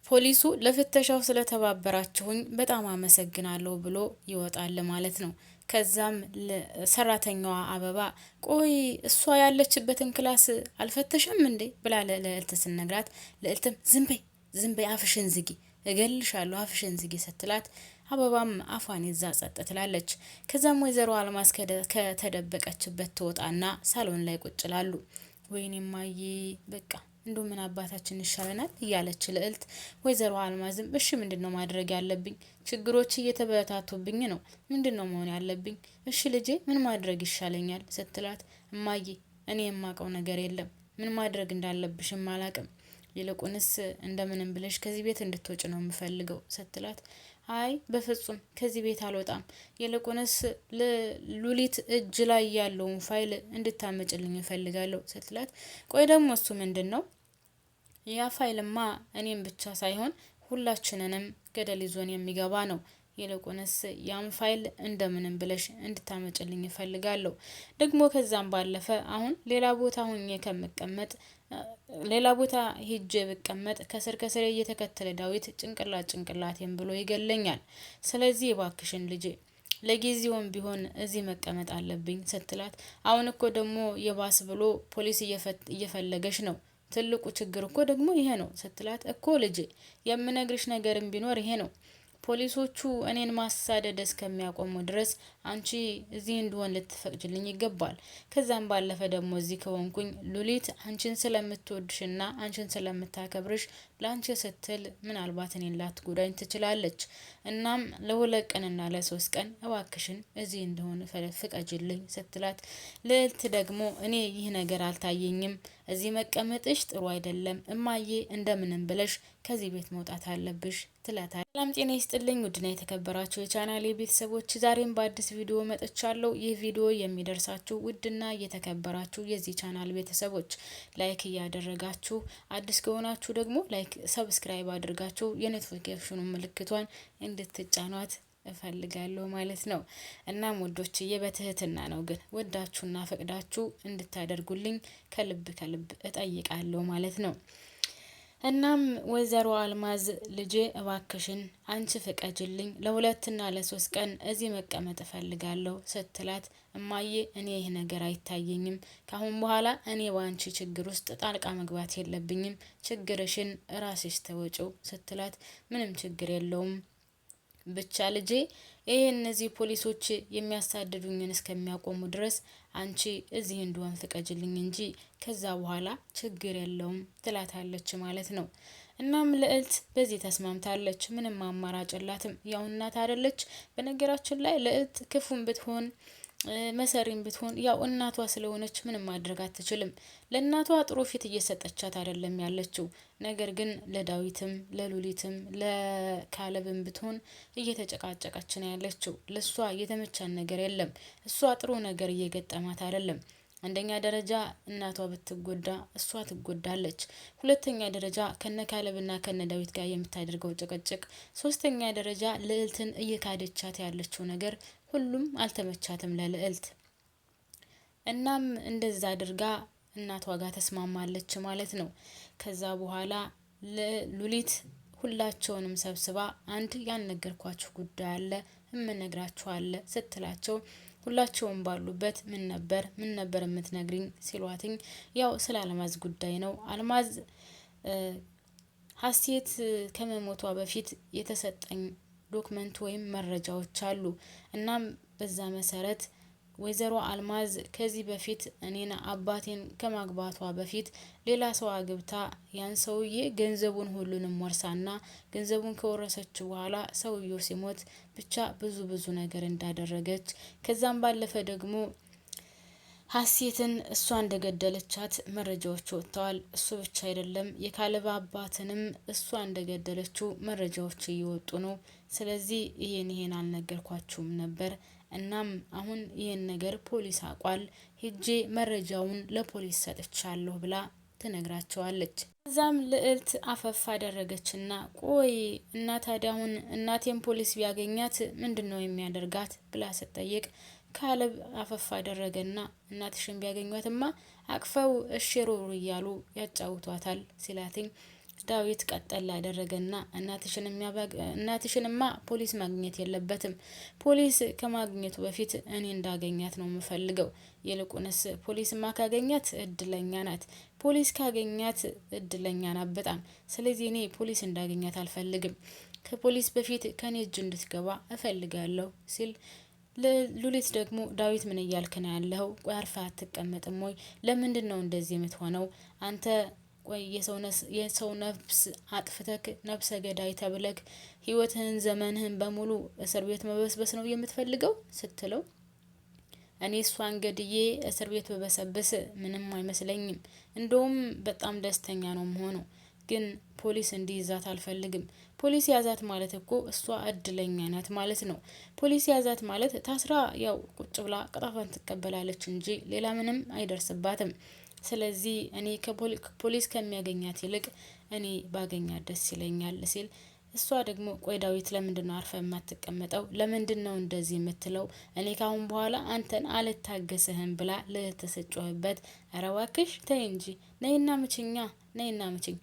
ፖሊሱ ለፍተሻው ስለተባበራችሁኝ በጣም አመሰግናለሁ ብሎ ይወጣል ማለት ነው። ከዛም ሰራተኛዋ አበባ ቆይ እሷ ያለችበትን ክላስ አልፈተሸም እንዴ ብላ ለልዕልት ስነግራት፣ ልዕልትም ዝም በይ አፍሽን ዝጊ እገልሻለሁ አፍሽን ዝጊ ስትላት፣ አበባም አፏን ይዛ ጸጥ ትላለች። ከዛም ወይዘሮ አልማዝ ከተደበቀችበት ትወጣና ሳሎን ላይ ቁጭ ይላሉ። ወይኔ ማዬ በቃ እንዶ ምን አባታችን ይሻለናል እያለች ልዕልት፣ ወይዘሮ አልማዝም እሺ ምንድነው ማድረግ ያለብኝ? ችግሮች እየተበታቱብኝ ነው። ምንድነው መሆን ያለብኝ? እሺ ልጄ ምን ማድረግ ይሻለኛል ስትላት፣ እማዬ እኔ የማውቀው ነገር የለም ምን ማድረግ እንዳለብሽም አላቅም። ይልቁንስ እንደምንም ብለሽ ከዚህ ቤት እንድትወጭ ነው የምፈልገው ስትላት፣ አይ በፍጹም ከዚህ ቤት አልወጣም። ይልቁንስ ሉሊት እጅ ላይ ያለውን ፋይል እንድታመጭልኝ እፈልጋለሁ ስትላት፣ ቆይ ደግሞ እሱ ምንድነው? ያ ፋይልማ እኔም ብቻ ሳይሆን ሁላችንንም ገደል ይዞን የሚገባ ነው። ይልቁንስ ያም ፋይል እንደምንም ብለሽ እንድታመጭልኝ እፈልጋለሁ። ደግሞ ከዛም ባለፈ አሁን ሌላ ቦታ ሆኜ ከምቀመጥ ሌላ ቦታ ሄጄ ብቀመጥ ከስር ከስር እየተከተለ ዳዊት ጭንቅላቴን ብሎ ይገለኛል። ስለዚህ እባክሽን ልጄ ለጊዜውም ቢሆን እዚህ መቀመጥ አለብኝ ስትላት፣ አሁን እኮ ደግሞ የባስ ብሎ ፖሊስ እየፈለገሽ ነው። ትልቁ ችግር እኮ ደግሞ ይሄ ነው ስትላት፣ እኮ ልጄ የምነግርሽ ነገርም ቢኖር ይሄ ነው። ፖሊሶቹ እኔን ማሳደድ እስከሚያቆሙ ድረስ አንቺ እዚህ እንድሆን ልትፈቅጅልኝ ይገባል። ከዛም ባለፈ ደግሞ እዚህ ከሆንኩኝ ሉሊት አንቺን ስለምትወድሽና አንቺን ስለምታከብርሽ ላንቺ ስትል ምናልባት እኔን ላትጎዳኝ ትችላለች። እናም ለሁለት ቀንና ለሶስት ቀን እባክሽን እዚህ እንደሆነ ፍቀጅልኝ ስትላት፣ ልዕልት ደግሞ እኔ ይህ ነገር አልታየኝም፣ እዚህ መቀመጥሽ ጥሩ አይደለም እማዬ፣ እንደምንም ብለሽ ከዚህ ቤት መውጣት አለብሽ ትላታለች። ሰላም ጤና ይስጥልኝ ውድና የተከበራችሁ የቻናሌ ቤተሰቦች፣ ዛሬም በአዲስ ቪዲዮ መጥቻለሁ። ይህ ቪዲዮ የሚደርሳችሁ ውድና የተከበራችሁ የዚህ ቻናል ቤተሰቦች ላይክ እያደረጋችሁ፣ አዲስ ከሆናችሁ ደግሞ ላይክ ሰብስክራይብ አድርጋችሁ የኖቲፊኬሽኑ ምልክቷን እንድትጫኗት እፈልጋለሁ ማለት ነው። እናም ውዶችዬ በትህትና ነው ግን ወዳችሁና ፈቅዳችሁ እንድታደርጉልኝ ከልብ እጠይቃለሁ ማለት ነው። እናም ወይዘሮ አልማዝ ልጄ እባክሽን አንቺ ፍቀጅልኝ ለሁለትና ለሶስት ቀን እዚህ መቀመጥ እፈልጋለሁ ስትላት፣ እማዬ እኔ ይህ ነገር አይታየኝም። ካሁን በኋላ እኔ በአንቺ ችግር ውስጥ ጣልቃ መግባት የለብኝም። ችግርሽን ራስሽ ተወጪው ስትላት፣ ምንም ችግር የለውም ብቻ ልጄ ይሄ እነዚህ ፖሊሶች የሚያሳድዱኝን እስከሚያቆሙ ድረስ አንቺ እዚህ እንደሆን ፍቀጅልኝ እንጂ ከዛ በኋላ ችግር የለውም ትላታለች ማለት ነው። እናም ልዕልት በዚህ ተስማምታለች። ምንም አማራጭ የላትም። ያው እናት አይደለች። በነገራችን ላይ ልዕልት ክፉም ብትሆን መሰሪም ብትሆን ያው እናቷ ስለሆነች ምንም ማድረግ አትችልም። ለእናቷ ጥሩ ፊት እየሰጠቻት አይደለም ያለችው። ነገር ግን ለዳዊትም ለሉሊትም ለካለብም ብትሆን እየተጨቃጨቀች ነው ያለችው። ለሷ የተመቻን ነገር የለም። እሷ ጥሩ ነገር እየገጠማት አይደለም። አንደኛ ደረጃ እናቷ ብትጎዳ እሷ ትጎዳለች። ሁለተኛ ደረጃ ከነ ካለብና ከነ ዳዊት ጋር የምታደርገው ጭቅጭቅ፣ ሶስተኛ ደረጃ ልዕልትን እየካደቻት ያለችው ነገር ሁሉም አልተመቻትም ለልዕልት። እናም እንደዛ አድርጋ እናቷ ጋር ተስማማለች ማለት ነው። ከዛ በኋላ ሉሊት ሁላቸውንም ሰብስባ አንድ ያልነገርኳችሁ ጉዳይ አለ እምነግራችሁ አለ ስትላቸው፣ ሁላቸውም ባሉበት ምን ነበር የምትነግሪኝ ሲሏትኝ፣ ያው ስለ አልማዝ ጉዳይ ነው። አልማዝ ሀሴት ከመሞቷ በፊት የተሰጠኝ ዶክመንት ወይም መረጃዎች አሉ። እናም በዛ መሰረት ወይዘሮ አልማዝ ከዚህ በፊት እኔና አባቴን ከማግባቷ በፊት ሌላ ሰው አግብታ ያን ሰውዬ ገንዘቡን ሁሉንም ወርሳና ገንዘቡን ከወረሰች በኋላ ሰውዬው ሲሞት ብቻ ብዙ ነገር እንዳደረገች፣ ከዛም ባለፈ ደግሞ ሀሴትን እሷ እንደገደለቻት መረጃዎች ወጥተዋል። እሱ ብቻ አይደለም የካለብ አባትንም እሷ እንደገደለችው መረጃዎች እየወጡ ነው። ስለዚህ ይሄን አልነገርኳችሁም ነበር። እናም አሁን ይሄን ነገር ፖሊስ አቋል ሄጄ መረጃውን ለፖሊስ ሰጥቻለሁ ብላ ትነግራቸዋለች። ከዛም ልዕልት አፈፍ አደረገችና ቆይ እና ታዲያ አሁን እናቴን ፖሊስ ቢያገኛት ምንድነው የሚያደርጋት ብላ ስትጠይቅ፣ ካለብ አፈፍ አደረገና እናትሽን ቢያገኟትማ አቅፈው እሽሩሩ እያሉ ያጫውቷታል ሲላትኝ፣ ዳዊት ቀጠል ያደረገና እናትሽንማ ፖሊስ ማግኘት የለበትም። ፖሊስ ከማግኘቱ በፊት እኔ እንዳገኛት ነው የምፈልገው። ይልቁንስ ፖሊስማ ካገኛት እድለኛ ናት። ፖሊስ ካገኛት እድለኛ ናት በጣም። ስለዚህ እኔ ፖሊስ እንዳገኛት አልፈልግም። ከፖሊስ በፊት ከኔ እጅ እንድትገባ እፈልጋለሁ ሲል ሉሊት ደግሞ ዳዊት ምን እያልክ ነው ያለኸው? ቆይ አርፈህ አትቀመጥም ወይ? ለምንድን ነው እንደዚህ የምትሆነው? አንተ ቆይ የሰው ነፍስ አጥፍተክ ነፍሰ ገዳይ ተብለክ ህይወትህን ዘመንህን በሙሉ እስር ቤት መበስበስ ነው የምትፈልገው ስትለው እኔ እሷን ገድዬ እስር ቤት በበሰብስ ምንም አይመስለኝም። እንደውም በጣም ደስተኛ ነው የምሆነው። ግን ፖሊስ እንዲይዛት አልፈልግም። ፖሊስ ያዛት ማለት እኮ እሷ እድለኛ ናት ማለት ነው። ፖሊስ ያዛት ማለት ታስራ ያው ቁጭ ብላ ቅጣቷን ትቀበላለች እንጂ ሌላ ምንም አይደርስባትም። ስለዚህ እኔ ከፖሊስ ከሚያገኛት ይልቅ እኔ ባገኛት ደስ ይለኛል ሲል እሷ ደግሞ ቆይ ዳዊት ለምንድነው አርፈ የማትቀመጠው? ለምንድነው እንደዚህ የምትለው? እኔ ካሁን በኋላ አንተን አልታገስህም ብላ ልትስጮህበት፣ ኧረ እባክሽ ተይ እንጂ ነይና ምችኛ ነይና ምችኝ።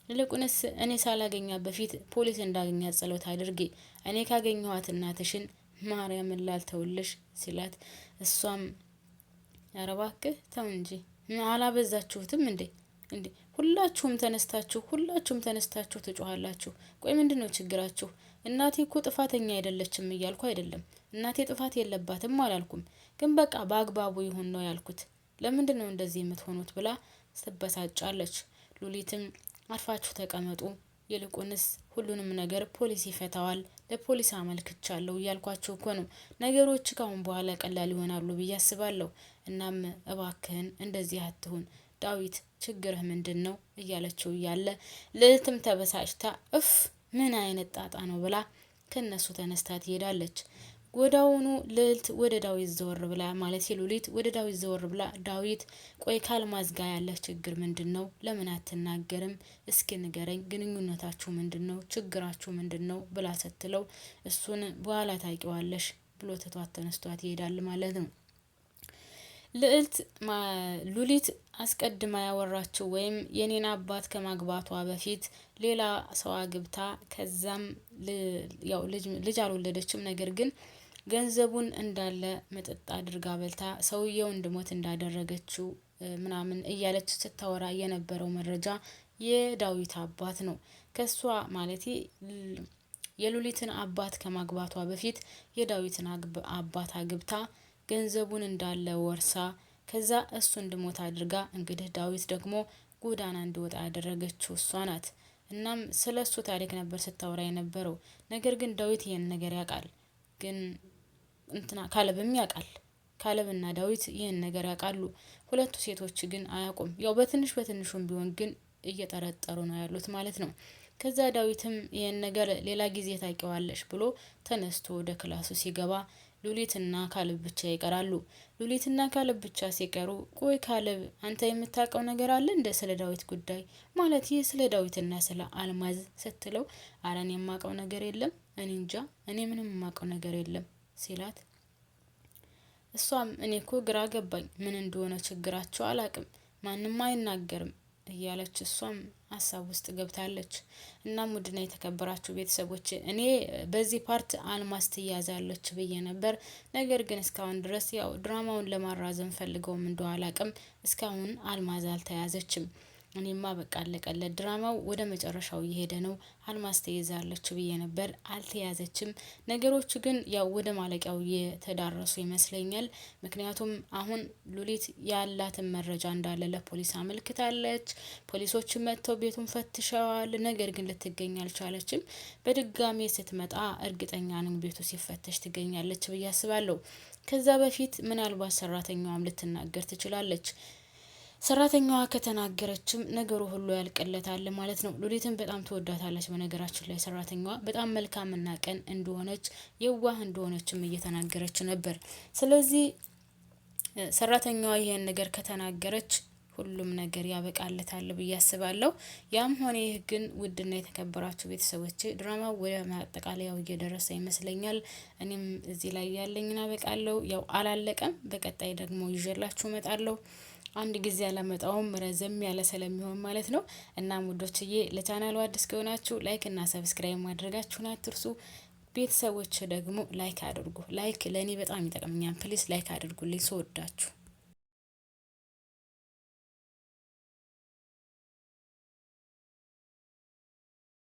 ይልቁንስ እኔ ሳላገኛት በፊት ፖሊስ እንዳገኛት ጸሎት አድርጌ እኔ ካገኘኋት እናትሽን ማርያምን ላልተውልሽ ሲላት እሷም ኧረ እባክህ ተው እንጂ አላበዛችሁትም እንዴ? ሁላችሁም ተነስታችሁ ትጮሃላችሁ። ቆይ ምንድነው ችግራችሁ? እናቴ እኮ ጥፋተኛ አይደለችም እያልኩ አይደለም። እናቴ ጥፋት የለባትም አላልኩም። ግን በቃ በአግባቡ ይሁን ነው ያልኩት። ለምንድነው እንደዚህ የምትሆኑት ብላ ትበሳጫለች። ሉሊትም አርፋችሁ ተቀመጡ፣ ይልቁንስ ሁሉንም ነገር ፖሊስ ይፈታዋል፣ ለፖሊስ አመልክቻለሁ እያልኳችሁ እኮ ነው። ነገሮች ካሁን በኋላ ቀላል ይሆናሉ ብዬ አስባለሁ። እናም እባክህን እንደዚህ አትሁን ዳዊት፣ ችግርህ ምንድን ነው እያለችው እያለ ልዕልትም ተበሳጭታ እፍ ምን አይነት ጣጣ ነው ብላ ከነሱ ተነስታ ትሄዳለች። ወዳውኑ ልዕልት ወደ ዳዊት ዘወር ብላ ማለት ሉሊት ወደ ዳዊት ዘወር ብላ ዳዊት ቆይ ከአልማዝ ጋር ያለህ ችግር ምንድን ነው? ለምን አትናገርም? እስኪ ንገረኝ፣ ግንኙነታችሁ ምንድን ነው? ችግራችሁ ምንድን ነው? ብላ ስትለው እሱን በኋላ ታውቂዋለሽ ብሎ ትቷት ተነስቷት ይሄዳል ማለት ነው። ሉሊት አስቀድማ ያወራችው ወይም የኔን አባት ከማግባቷ በፊት ሌላ ሰው አግብታ ከዛም ያው ልጅ አልወለደችም። ነገር ግን ገንዘቡን እንዳለ መጠጥ አድርጋ በልታ ሰውየው እንድሞት እንዳደረገችው ምናምን እያለች ስታወራ የነበረው መረጃ የዳዊት አባት ነው። ከሷ ማለት የሉሊትን አባት ከማግባቷ በፊት የዳዊትን አባት አግብታ ገንዘቡን እንዳለ ወርሳ ከዛ እሱ እንድሞት አድርጋ እንግዲህ ዳዊት ደግሞ ጎዳና እንዲወጣ ያደረገችው እሷ ናት። እናም ስለሱ ታሪክ ነበር ስታወራ የነበረው። ነገር ግን ዳዊት ይሄን ነገር ያውቃል። ግን ካለብም ያውቃል። ካለብና ዳዊት ይሄን ነገር ያውቃሉ። ሁለቱ ሴቶች ግን አያውቁም። ያው በትንሹም ቢሆን ግን እየጠረጠሩ ነው ያሉት ማለት ነው። ከዛ ዳዊትም ይሄን ነገር ሌላ ጊዜ ታውቂዋለሽ ብሎ ተነስቶ ወደ ክላሱ ሲገባ ሉሊትና ካለብ ብቻ ይቀራሉ። ሉሊትና ካለብ ብቻ ሲቀሩ ቆይ ካለብ አንተ የምታውቀው ነገር አለ እንደ ስለ ዳዊት ጉዳይ ማለት ይህ ስለ ዳዊትና ስለ አልማዝ ስትለው አረን የማውቀው ነገር የለም፣ እኔ እንጃ፣ እኔ ምንም የማውቀው ነገር የለም ሲላት እሷም እኔ እኮ ግራ ገባኝ፣ ምን እንደሆነ ችግራቸው አላቅም፣ ማንም አይናገርም እያለች እሷም ሀሳብ ውስጥ ገብታለች። እናም ውድና የተከበራችሁ ቤተሰቦች እኔ በዚህ ፓርት አልማዝ ትያዛለች ብዬ ነበር። ነገር ግን እስካሁን ድረስ ያው ድራማውን ለማራዘም ፈልገውም እንደው አላቅም እስካሁን አልማዝ አልተያዘችም። እኔማ በቃ አለቀለት፣ ድራማው ወደ መጨረሻው እየሄደ ነው፣ አልማዝ ትይዛለች ብዬ ነበር፣ አልተያዘችም። ነገሮቹ ግን ያው ወደ ማለቂያው እየተዳረሱ ይመስለኛል። ምክንያቱም አሁን ሉሊት ያላትን መረጃ እንዳለ ለፖሊስ አመልክታለች። ፖሊሶች መጥተው ቤቱን ፈትሸዋል። ነገር ግን ልትገኝ አልቻለችም። በድጋሜ ስትመጣ እርግጠኛ ነኝ ቤቱ ሲፈተሽ ትገኛለች ብዬ አስባለሁ። ከዛ በፊት ምናልባት ሰራተኛዋም ልትናገር ትችላለች። ሰራተኛዋ ከተናገረችም ነገሩ ሁሉ ያልቅለታል ማለት ነው። ሉሊትን በጣም ትወዳታለች። በነገራችን ላይ ሰራተኛዋ በጣም መልካምና ቀን እንደሆነች የዋህ እንደሆነችም እየተናገረች ነበር። ስለዚህ ሰራተኛዋ ይሄን ነገር ከተናገረች ሁሉም ነገር ያበቃለታል ብዬ አስባለሁ። ያም ሆነ ይህ ግን ውድና የተከበራችሁ ቤተሰቦቼ ድራማው ወደ ማጠቃለያው እየደረሰ ይመስለኛል። እኔም እዚህ ላይ ያለኝን አበቃለሁ። ያው አላለቀም፣ በቀጣይ ደግሞ ይዤላችሁ እመጣለሁ። አንድ ጊዜ ያላመጣውም ረዘም ያለ ስለሚሆን ማለት ነው። እና ውዶችዬ ለቻናሉ አዲስ ከሆናችሁ ላይክ እና ሰብስክራይብ ማድረጋችሁን አትርሱ። ቤተሰቦች ደግሞ ላይክ አድርጉ። ላይክ ለእኔ በጣም ይጠቅመኛል። ፕሊስ ላይክ አድርጉልኝ ስወዳችሁ